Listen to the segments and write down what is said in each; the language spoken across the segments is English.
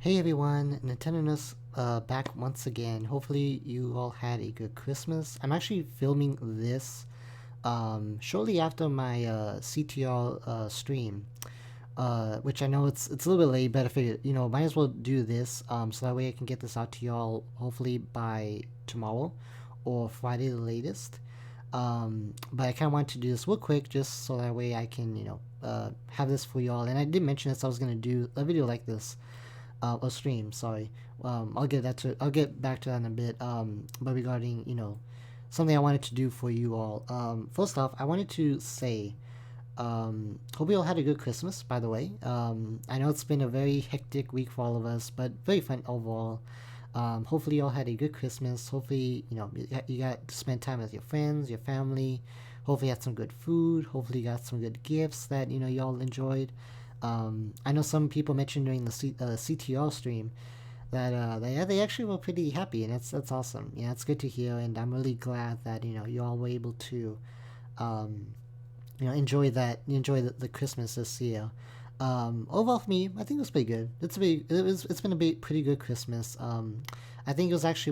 Hey everyone, Nintendo's back once again. Hopefully you all had a good Christmas. I'm actually filming this shortly after my CTR stream, which I know it's a little bit late, but I figured, might as well do this so that way I can get this out to y'all hopefully by tomorrow or Friday the latest. But I kind of wanted to do this real quick just so that way I can, have this for y'all. And I did mention this, I was going to do a video like this or stream. Sorry. I'll get back to that in a bit. But regarding something I wanted to do for you all. First off, I wanted to say, hope you all had a good Christmas. By the way, I know it's been a very hectic week for all of us, but very fun overall. Hopefully you all had a good Christmas. Hopefully you got to spend time with your friends, your family. Hopefully you had some good food. Hopefully you got some good gifts that y'all enjoyed. I know some people mentioned during the CTR stream that they actually were pretty happy, and that's awesome. Yeah, it's good to hear, and I'm really glad that you all were able to um, enjoy the Christmas this year. Overall for me, I think it was pretty good. It's been a pretty good Christmas. I think it was actually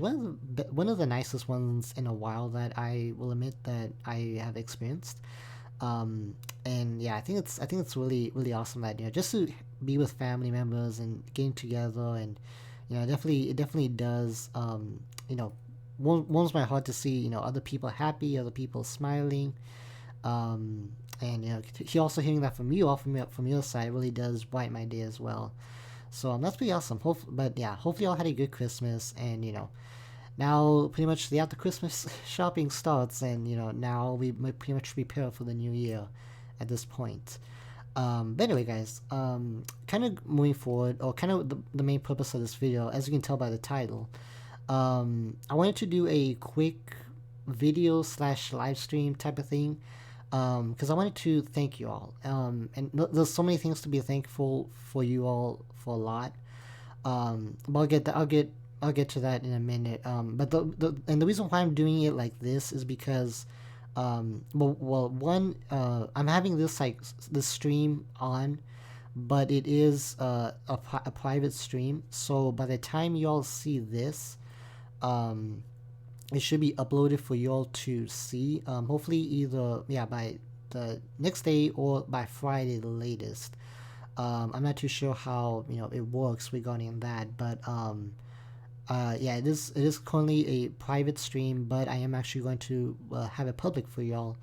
one of the nicest ones in a while that I will admit that I have experienced. And yeah, I think it's really awesome that just to be with family members and getting together, and it definitely does warms my heart to see other people happy, other people smiling. And he also hearing that from you all from your side really does brighten my day as well. So that's pretty awesome. But yeah, hopefully y'all had a good Christmas, and now pretty much the after Christmas shopping starts, and now we pretty much prepare for the new year at this point. But anyway, guys, kind of moving forward, or kind of the main purpose of this video, as you can tell by the title, I wanted to do a quick video slash live stream type of thing, because I wanted to thank you all. And there's so many things to be thankful for you all for a lot. But I'll get to that in a minute. But the reason why I'm doing it like this is because, one, I'm having this stream on, but it is a private stream. So by the time y'all see this, it should be uploaded for y'all to see. Hopefully either by the next day or by Friday the latest. I'm not too sure how it works regarding that, but yeah, it is currently a private stream, but I am actually going to have it public for y'all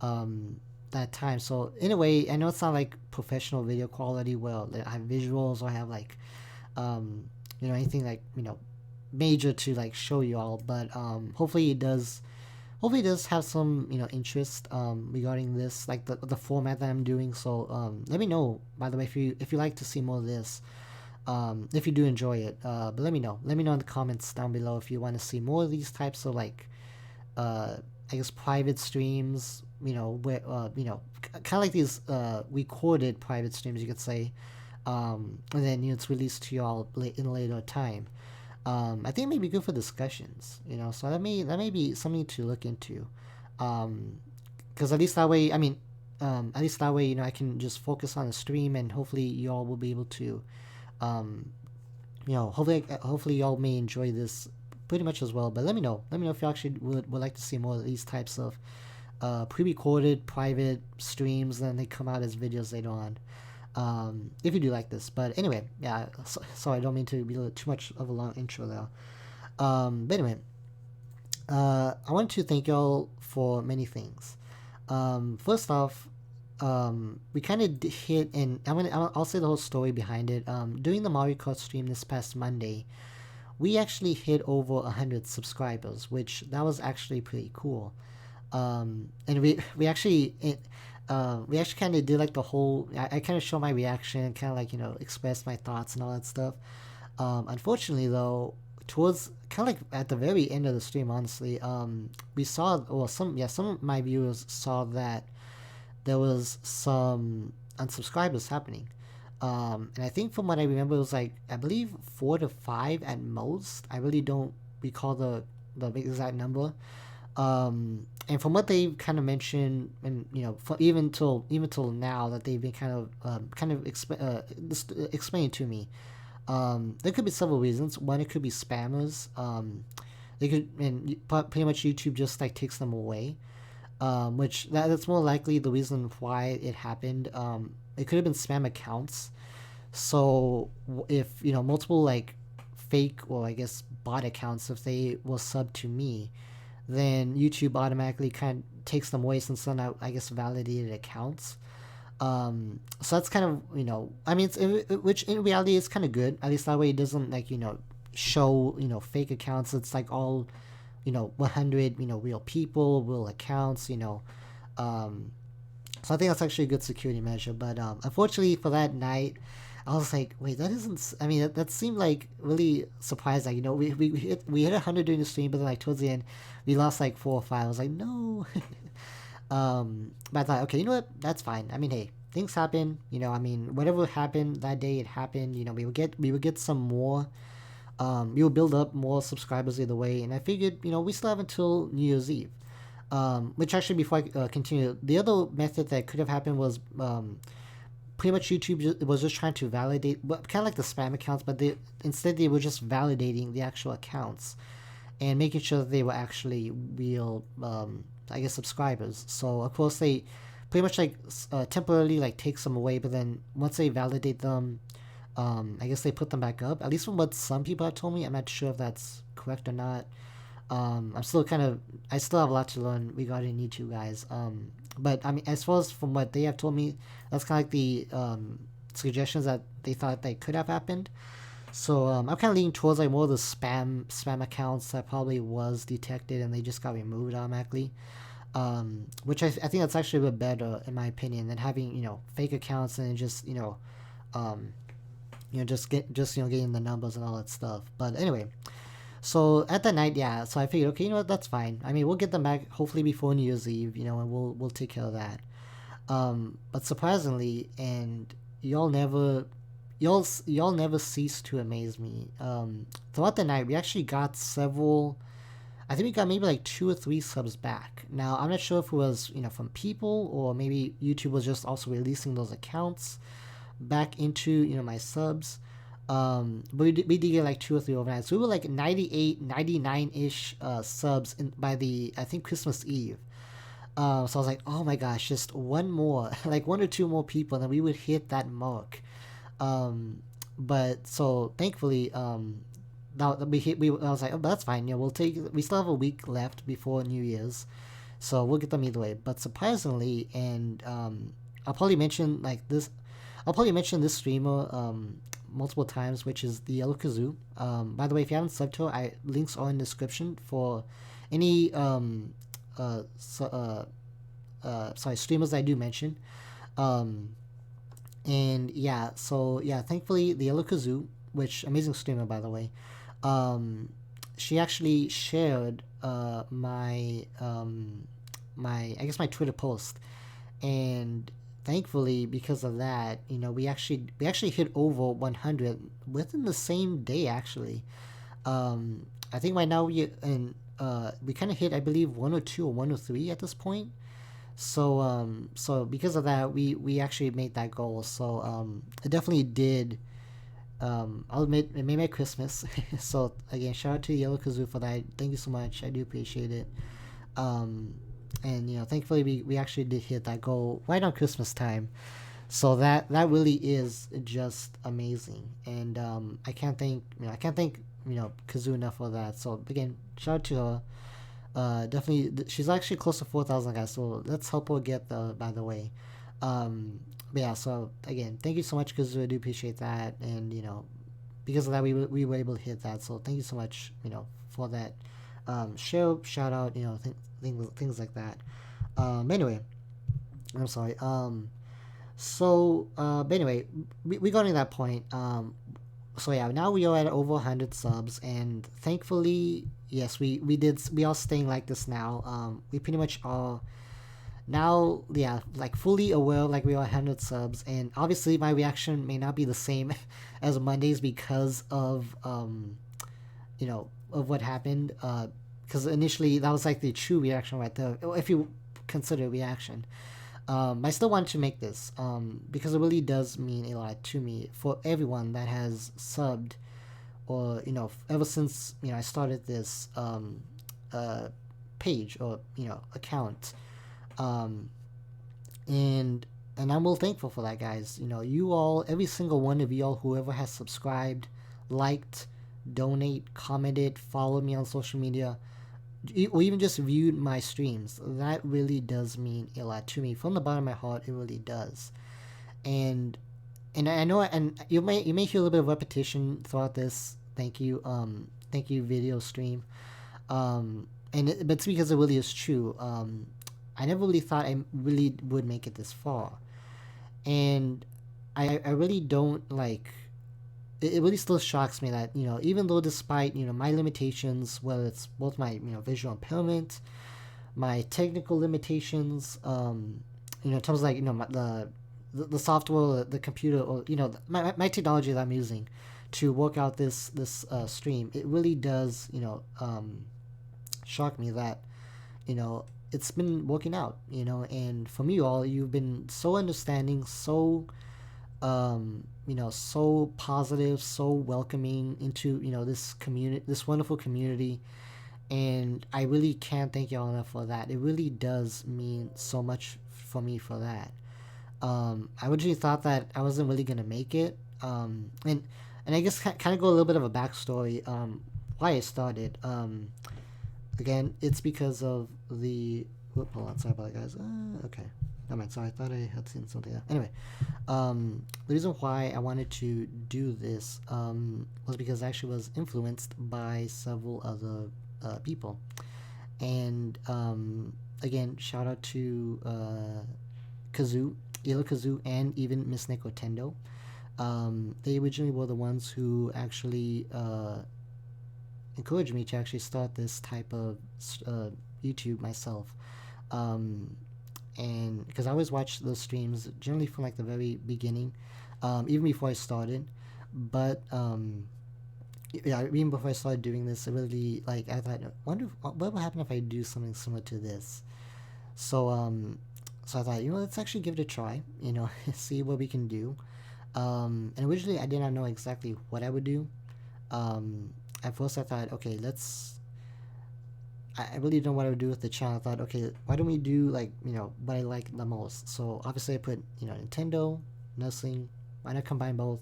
that time. So in a way, I know it's not like professional video quality where I have visuals or I have like anything like major to like show you all, but hopefully it does have some interest regarding this, like the format that I'm doing. So let me know, by the way, if you like to see more of this, if you do enjoy it. But let me know in the comments down below if you want to see more of these types of like I guess private streams, where kind of like these recorded private streams, you could say, and then it's released to y'all in a later time. I think it may be good for discussions, so that may be something to look into, because at least that way, I can just focus on the stream, and hopefully y'all will be able to, hopefully y'all may enjoy this pretty much as well. But let me know if you actually would like to see more of these types of pre-recorded private streams, then they come out as videos later on. If you do like this. But anyway, yeah, sorry, I don't mean to be too much of a long intro there. But anyway, I want to thank y'all for many things. First off, we kind of hit, and I'll say the whole story behind it. During the Mario Kart stream this past Monday, we actually hit over 100 subscribers, which that was actually pretty cool. And we actually kind of did like the whole. I kind of showed my reaction, kind of like expressed my thoughts and all that stuff. Unfortunately, though, towards kind of like at the very end of the stream, honestly, we saw, or some of my viewers saw that there was some unsubscribers happening. And I think from what I remember, it was like, I believe 4 to 5 at most. I really don't recall the exact number. And from what they've kind of mentioned, and even till now, that they've been kind of explaining to me, There could be several reasons. One, it could be spammers. They could, and pretty much YouTube just like takes them away. Which that's more likely the reason why it happened. It could have been spam accounts. So if multiple like fake or I guess bot accounts, if they will sub to me, then YouTube automatically kind of takes them away since they're not, I guess, validated accounts. So that's kind of I mean, which in reality is kind of good. At least that way it doesn't like show fake accounts. It's like all 100 real people, real accounts. So I think that's actually a good security measure. But unfortunately for that night, I was like, wait, that isn't. I mean, that seemed like really surprising. We hit 100 during the stream, but then like towards the end, we lost like 4 or 5. I was like, no. But I thought, okay, you know what? That's fine. I mean, hey, things happen. I mean, whatever happened that day, it happened. We would get some more. We would build up more subscribers either way, and I figured, we still have until New Year's Eve. Which actually, before I continue, the other method that could have happened was pretty much YouTube was just trying to validate, kind of like the spam accounts, but instead they were just validating the actual accounts and making sure that they were actually real, I guess, subscribers. So of course they pretty much like temporarily like take some away, but then once they validate them, I guess they put them back up. At least from what some people have told me, I'm not sure if that's correct or not. I still have a lot to learn regarding YouTube, guys. But I mean, as far as from what they have told me, that's kind of like the suggestions that they thought they could have happened. So I'm kind of leaning towards like more of the spam accounts that probably was detected and they just got removed automatically. Which I think that's actually a bit better in my opinion than having fake accounts and just getting the numbers and all that stuff. But anyway. So at that night, yeah. So I figured, okay, that's fine. I mean, we'll get them back hopefully before New Year's Eve, and we'll take care of that. But surprisingly, and y'all never cease to amaze me. Throughout the night, we actually got several. I think we got maybe like 2 or 3 subs back. Now I'm not sure if it was from people or maybe YouTube was just also releasing those accounts back into my subs. But we did get like 2 or 3 overnight. So we were like 98, 99-ish subs by the, I think, Christmas Eve. So I was like, oh my gosh, just one more, like 1 or 2 more people, and then we would hit that mark. But so thankfully, now that I was like, oh, that's fine. We still have a week left before New Year's, so we'll get them either way. But surprisingly, and I'll probably mention this streamer multiple times, which is the Yellow Kazoo. By the way, if you haven't subbed to her, links are in the description for any streamers that I do mention. And yeah, so yeah, thankfully the Yellow Kazoo, which amazing streamer by the way, she actually shared my my Twitter post, and thankfully because of that, we actually hit over 100 within the same day actually. I think right now we kind of hit, I believe, 102 or 103 at this point. So because of that, we actually made that goal. So it definitely did. I'll admit it made my Christmas. So again, shout out to Yellow Kazoo for that. Thank you so much. I do appreciate it. And thankfully we actually did hit that goal right on Christmas time. So that really is just amazing. And I can't thank Kazoo enough for that. So again, shout out to her. Definitely, she's actually close to 4,000, guys. So let's help her get the. By the way, but yeah. So again, thank you so much, Kazoo. I do appreciate that, and because of that, we were able to hit that. So thank you so much, for that. Shout out, things like that. Anyway, I'm sorry. But anyway, we got to that point. So yeah, now we are at over 100 subs, and thankfully, yes, we are staying like this now. We pretty much are now, yeah, like fully aware, like we are 100 subs, and obviously my reaction may not be the same as Monday's because of of what happened. Because initially that was like the true reaction right there, if you consider reaction. I still want to make this because it really does mean a lot to me for everyone that has subbed or ever since I started this uh, page or account, um, and I'm real thankful for that, guys. You all, every single one of you all, whoever has subscribed, liked, donate, commented, followed me on social media, or even just viewed my streams, that really does mean a lot to me. From the bottom of my heart, it really does. And I know, and you may hear a little bit of repetition throughout this thank you video stream. But it's because it really is true. I never really thought I really would make it this far, and I really don't like. It really still shocks me that even though despite my limitations, whether it's both my visual impairment, my technical limitations, in terms of like the software, the computer, or my technology that I'm using to work out this stream, it really does shock me that it's been working out, and from you all, you've been so understanding, so so positive, so welcoming into this community, this wonderful community, and I really can't thank y'all enough for that. It really does mean so much for me for that. I originally thought that I wasn't really gonna make it, and I guess kind of go a little bit of a backstory why I started. Again, it's because of the. Whoop, hold on, sorry about that, guys. Okay, never mind. Sorry, I thought I had seen something. Anyway, the reason why I wanted to do this was because I actually was influenced by several other people, and again, shout out to Kazoo, Yellow Kazoo, and even Miss Nicotendo. They originally were the ones who actually encouraged me to actually start this type of YouTube myself. And because I always watch those streams generally from like the very beginning, even before I started. But yeah, even before I started doing this, I really like. I thought, wonder what would happen if I do something similar to this. So so I thought, let's actually give it a try. See what we can do. And originally, I did not know exactly what I would do. At first, I thought, okay, let's. I really don't know what I would do with the channel. I thought, okay, why don't we do like what I like the most? So obviously, I put Nintendo, nursing. Why not combine both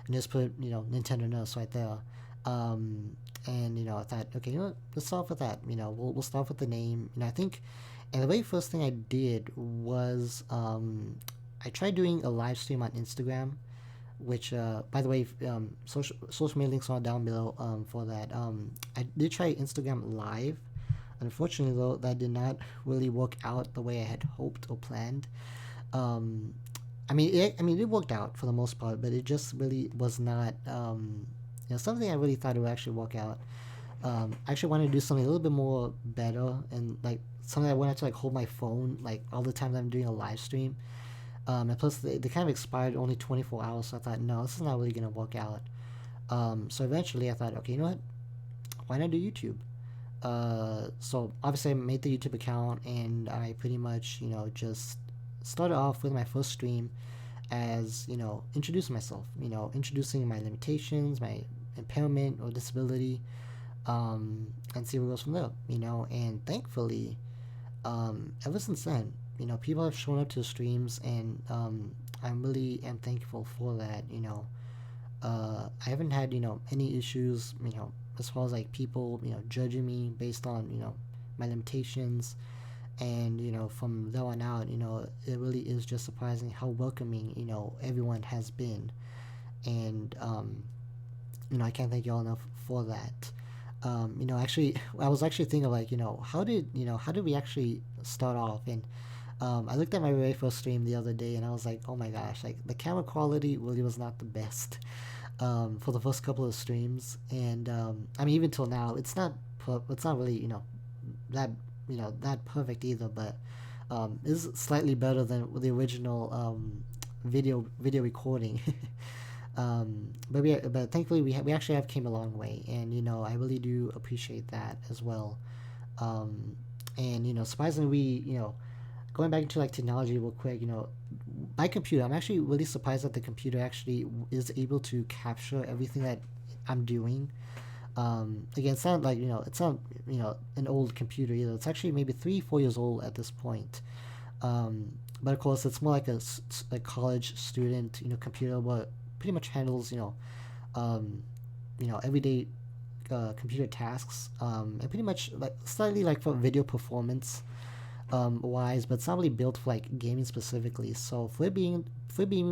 and just put Nintendo nurse right there? And I thought, okay, let's start with that. We'll start with the name. I think, and the very first thing I did was I tried doing a live stream on Instagram, which by the way, social media links are down below for that. I did try Instagram live. Unfortunately, though, that did not really work out the way I had hoped or planned. Um, it worked out for the most part, but it just really was not something I really thought it would actually work out. I actually wanted to do something a little bit more better, and like something I wanted to like hold my phone like all the time that I'm doing a live stream. And plus, they kind of expired only 24 hours, so I thought, no, this is not really gonna work out. So eventually, I thought, okay, you know what? Why not do YouTube? So obviously, I made the YouTube account, and I pretty much, just started off with my first stream as introducing myself, introducing my limitations, my impairment or disability, and see where it goes from there. And thankfully, ever since then, people have shown up to the streams, and I really am thankful for that. I haven't had any issues, as far as like people judging me based on my limitations, and from there on out, it really is just surprising how welcoming everyone has been, and I can't thank y'all enough for that. Actually, I was actually thinking like, how did we actually start off? And I looked at my very first stream the other day, and I was like, oh my gosh, like the camera quality really was not the best for the first couple of streams, and even till now, it's not really that that perfect either, but is slightly better than the original video recording. But thankfully we actually have came a long way, and I really do appreciate that as well. And surprisingly, we going back into like technology real quick, my computer, I'm actually really surprised that the computer actually is able to capture everything that I'm doing. Again, it's not like, it's not, an old computer either. It's actually maybe 3, 4 years old at this point. But of course, it's more like a college student, computer, but pretty much handles, everyday computer tasks, and pretty much like slightly like for video performance wise, but it's not really built for like gaming specifically. So for it being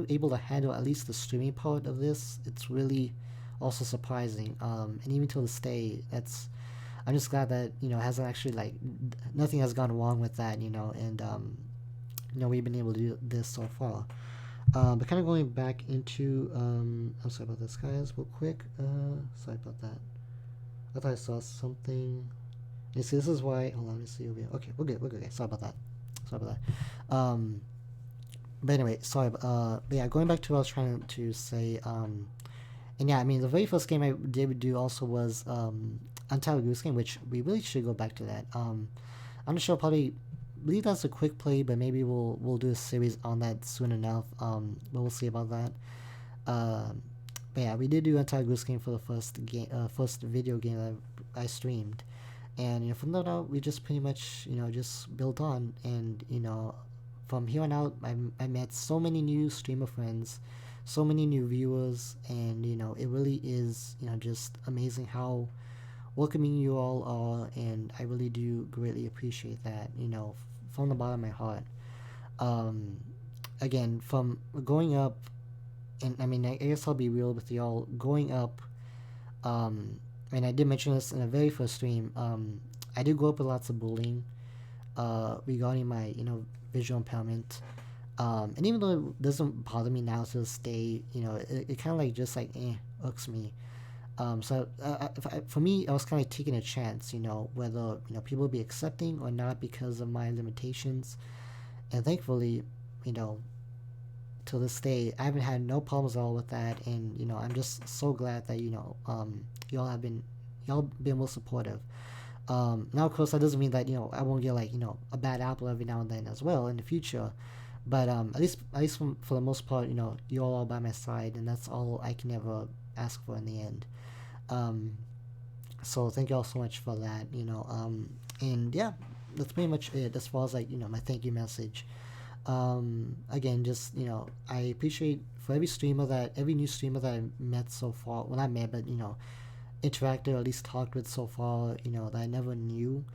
able to handle at least the streaming part of this, it's really also surprising. And even till this day, I'm just glad that it hasn't actually like nothing has gone wrong with that, and we've been able to do this so far. But kind of going back into I'm sorry about this, guys, real quick. Sorry about that. I thought I saw something. You see, this is why. Hold on, let me see over here. Okay, we're good. We're good. Okay, sorry about that. Sorry about that. But anyway, sorry. But yeah, going back to what I was trying to say. And yeah, I mean, the very first game I did do also was Telugu Skin, which we really should go back to that. I'm not sure. Probably believe that's a quick play, but maybe we'll do a series on that soon enough. But we'll see about that. But yeah, we did do Telugu Skin for the first video game that I streamed. And from there out, we just pretty much just built on, and from here on out, I met so many new streamer friends, so many new viewers, and it really is just amazing how welcoming you all are, and I really do greatly appreciate that from the bottom of my heart. Um, Again, from growing up, and I mean, I guess I'll be real with y'all. Growing up, and I did mention this in the very first stream. I did grow up with lots of bullying, regarding my visual impairment. And even though it doesn't bother me now to this day, it kind of like just like irks me. So for me, I was kind of taking a chance, whether people would be accepting or not because of my limitations. And thankfully, you know, to this day, I haven't had no problems at all with that, and I'm just so glad that y'all been more supportive. Now, of course, that doesn't mean that I won't get like a bad apple every now and then as well in the future, but at least for the most part, you all are by my side, and that's all I can ever ask for in the end. Um, so thank you all so much for that. And yeah, that's pretty much it as far as like my thank you message. Again, just I appreciate for every new streamer that I met so far, well, not met, but interacted or at least talked with so far, that I never knew.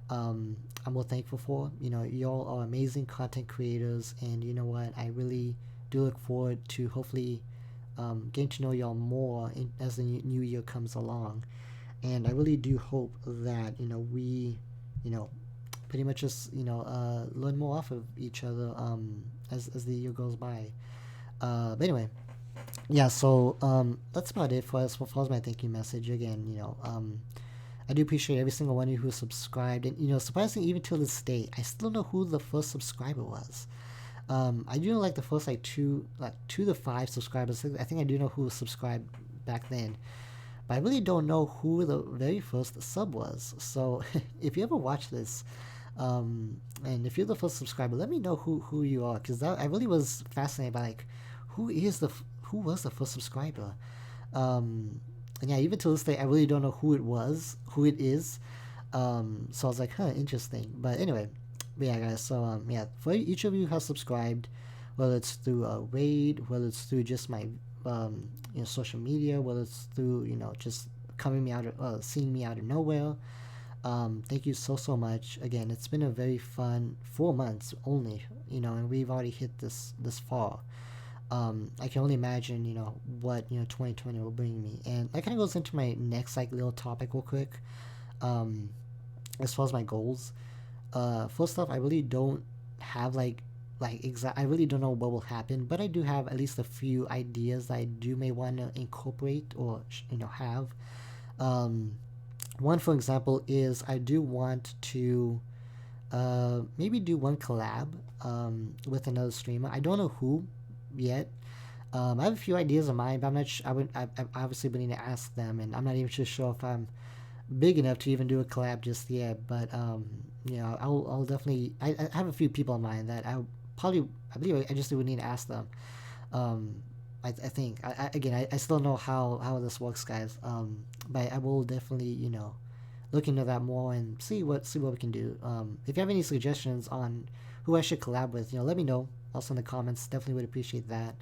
I'm more thankful for. Y'all are amazing content creators, and you know what, I really do look forward to hopefully getting to know y'all more as the new year comes along. And I really do hope that we pretty much just learn more off of each other as the year goes by. But anyway, yeah. So that's about it for as far as my thank you message. Again, I do appreciate every single one of you who subscribed, and surprisingly, even till this day, I still don't know who the first subscriber was. I do know like the first like 2 to 5 subscribers. I think I do know who subscribed back then, but I really don't know who the very first sub was. So if you ever watch this, and if you're the first subscriber, let me know who you are, because I really was fascinated by like who was the first subscriber. And yeah, even to this day, I really don't know who it is. So I was like, huh, interesting. But anyway, but yeah, guys. So yeah, for each of you who has subscribed, whether it's through a raid, whether it's through just my social media, whether it's through just seeing me out of nowhere. Thank you so much. Again, it's been a very fun 4 months only, and we've already hit this far. I can only imagine, what 2020 will bring me, and that kind of goes into my next like little topic real quick. As far as my goals, first off, I really don't have like exact. I really don't know what will happen, but I do have at least a few ideas that I do may want to incorporate or have. One, for example, is I do want to maybe do one collab with another streamer. I don't know who yet. I have a few ideas in mind, but I'm not. I obviously would need to ask them, and I'm not even sure if I'm big enough to even do a collab just yet. But I'll definitely. I have a few people in mind that probably I believe I just would need to ask them. Um, I think I still don't know how this works, guys. But I will definitely look into that more and see what we can do. If you have any suggestions on who I should collab with, let me know. Also in the comments, definitely would appreciate that.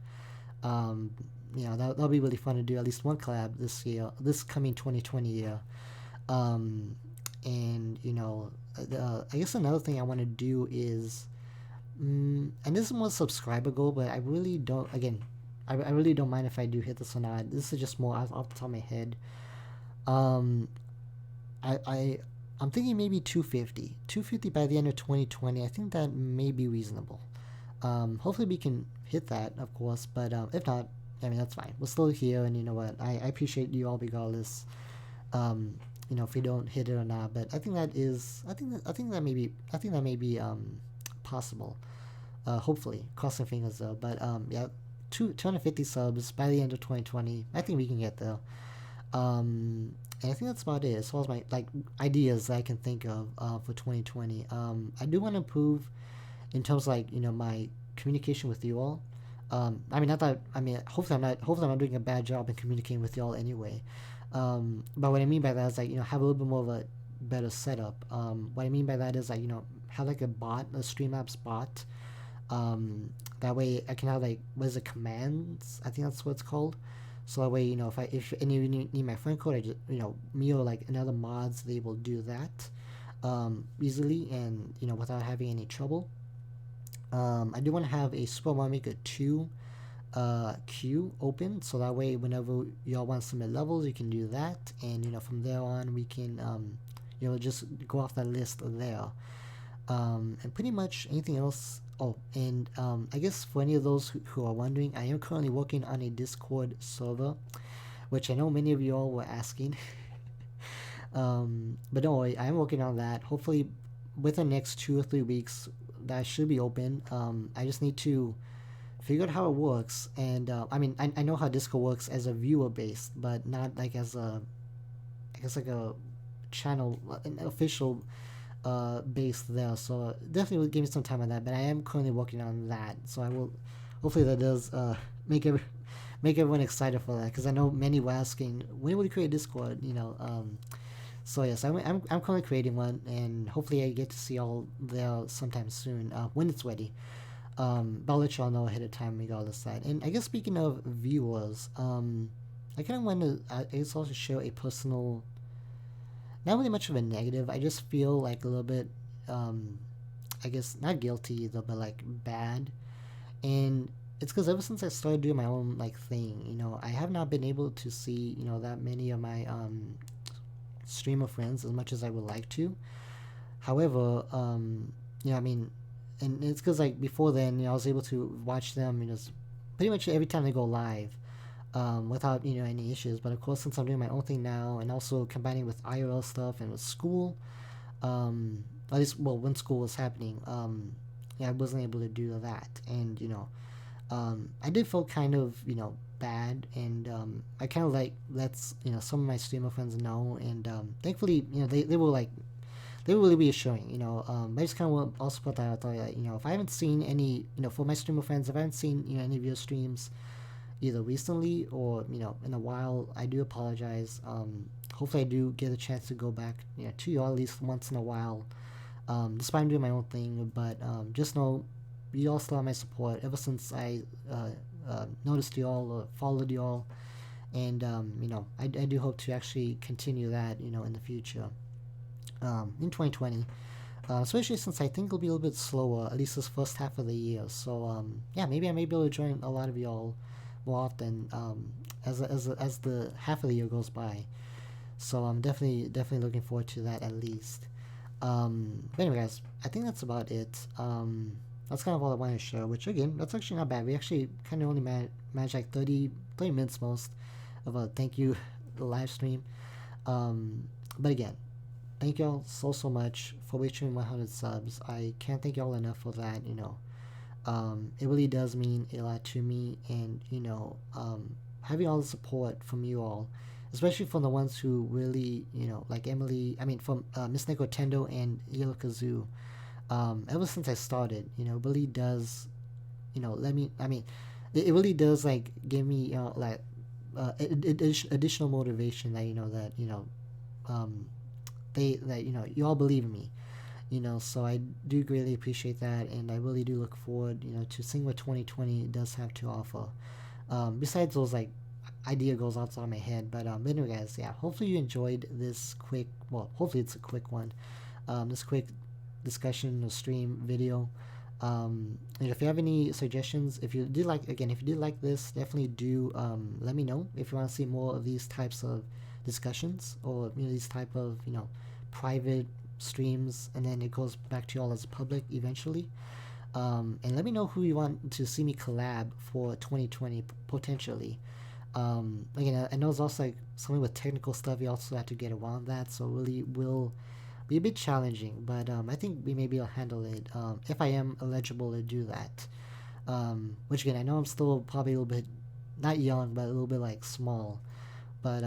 Um, that'll be really fun to do at least one collab this year, this coming 2020 year. Um, and I guess another thing I want to do is, and this is more subscriber goal, but I really don't. Again, I really don't mind if I do hit this or not. This is just more off the top of my head. Um, I, I I'm thinking maybe 250 by the end of 2020. I think that may be reasonable. Hopefully we can hit that, of course, but if not, I mean that's fine. We're still here, and you know what? I appreciate you all regardless. Um, if we don't hit it or not, but I think that is, I think that may be possible. Hopefully, crossing fingers though. But yeah, 250 subs by the end of 2020. I think we can get there. And I think that's about it as far as my like ideas that I can think of for 2020. I do want to improve in terms of, like my communication with you all. I mean, not that I mean, hopefully I'm not doing a bad job in communicating with y'all anyway. But what I mean by that is like have a little bit more of a better setup. What I mean by that is like have like a bot, a StreamApps bot. That way I can have like what is it, commands? I think that's what it's called. So that way if any of you need my friend code, I just me or like another mods, they will do that easily and without having any trouble. I do want to have a Super Mario Maker 2 queue open, so that way whenever y'all want to submit levels, you can do that, and from there on we can just go off that list there. And pretty much anything else. Oh, and I guess for any of those who are wondering, I am currently working on a Discord server, which I know many of you all were asking. But don't worry, I am working on that. Hopefully within the next 2 or 3 weeks that should be open. I just need to figure out how it works, and I mean I know how Discord works as a viewer based, but not like as a, I guess like a channel, an official base there. So definitely will give me some time on that, but I am currently working on that. So I will, hopefully that does make make everyone excited for that, because I know many were asking when will you create Discord. So yes, I'm currently creating one, and hopefully I get to see y'all there sometime soon when it's ready. But I'll let y'all know ahead of time regardless of that. And I guess speaking of viewers, I kind of want to I guess also share a personal, not really much of a negative. I just feel like a little bit, I guess not guilty either, but like bad. And it's because ever since I started doing my own like thing, I have not been able to see that many of my streamer friends as much as I would like to. However, I mean, and it's because like before then, I was able to watch them, pretty much every time they go live, without any issues. But of course, since I'm doing my own thing now, and also combining with IRL stuff and with school, at least well when school was happening, yeah, I wasn't able to do that, and I did feel kind of bad, and I kind of like lets some of my streamer friends know, and thankfully they were like they were really reassuring. I just kind of want also put that out there that if I haven't seen any for my streamer friends, if I haven't seen any of your streams either recently or in a while, I do apologize. Hopefully I do get a chance to go back to you all at least once in a while, despite I'm doing my own thing. But just know you all still have my support ever since I noticed you all or followed you all, and I do hope to actually continue that in the future, in 2020, especially since I think it'll be a little bit slower, at least this first half of the year. So yeah, maybe I may be able to join a lot of y'all more often, as the half of the year goes by. So I'm definitely looking forward to that at least. But anyway, guys, I think that's about it. That's kind of all I wanted to share, which again, that's actually not bad. We actually kind of only managed like 30 minutes most of a thank you live stream. But again, thank y'all so much for reaching 100 subs. I can't thank y'all enough for that. It really does mean a lot to me, and having all the support from you all especially from the ones who really, like Emily. I mean, from Miss Nico Tendo and Yellow Kazoo. Ever since I started, really does, let me. I mean, it really does like give me, like, additional motivation that um, that you all believe in me. So I do greatly appreciate that, and I really do look forward, to seeing what 2020 does have to offer. Besides those like idea goes outside my head, but anyway, guys, yeah. Hopefully you enjoyed this quick. Well, hopefully it's a quick one. This quick discussion or stream video. And if you have any suggestions, if you did like, again, if you did like this, definitely do let me know if you want to see more of these types of discussions, or these type of private streams, and then it goes back to you all as a public eventually. And let me know who you want to see me collab for 2020 potentially. Again, I know it's also like something with technical stuff. You also have to get around that, so it really will be a bit challenging. But I think we maybe will handle it if I am eligible to do that. Which again, I know I'm still probably a little bit not young, but a little bit like small. But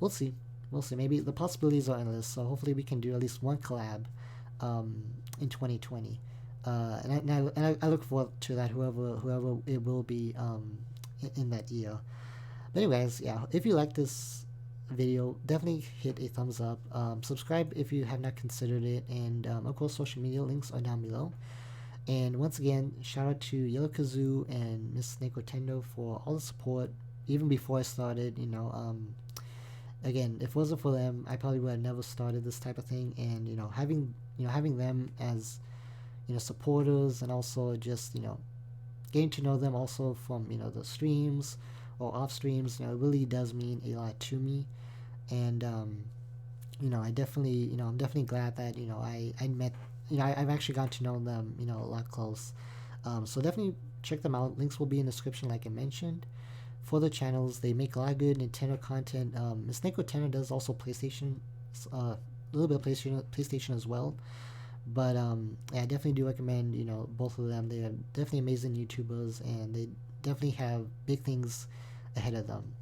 we'll see. We'll see. Maybe the possibilities are endless. So hopefully we can do at least one collab in 2020. And I look forward to that. Whoever it will be in that year. But anyways, yeah. If you like this video, definitely hit a thumbs up. Subscribe if you have not considered it, and of course, social media links are down below. And once again, shout out to Yellow Kazoo and Miss Snake Tendo for all the support, even before I started. Again, if it wasn't for them, I probably would have never started this type of thing. And having them as supporters, and also just getting to know them also from the streams or off streams, it really does mean a lot to me. And I definitely I'm definitely glad that I met I've actually gotten to know them a lot close. So definitely check them out. Links will be in the description, like I mentioned. For the channels, they make a lot of good Nintendo content. Miss Nico Nintendo does also PlayStation, a little bit of PlayStation as well. But yeah, I definitely do recommend both of them. They are definitely amazing YouTubers, and they definitely have big things ahead of them.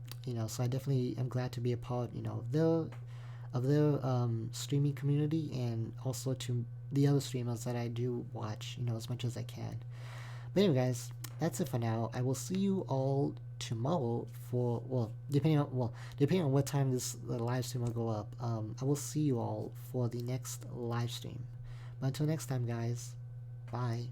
So I definitely am glad to be a part of their streaming community, and also to the other streamers that I do watch as much as I can. But anyway, guys, that's it for now. I will see you all tomorrow for depending on what time the live stream will go up. I will see you all for the next live stream. But until next time, guys, bye.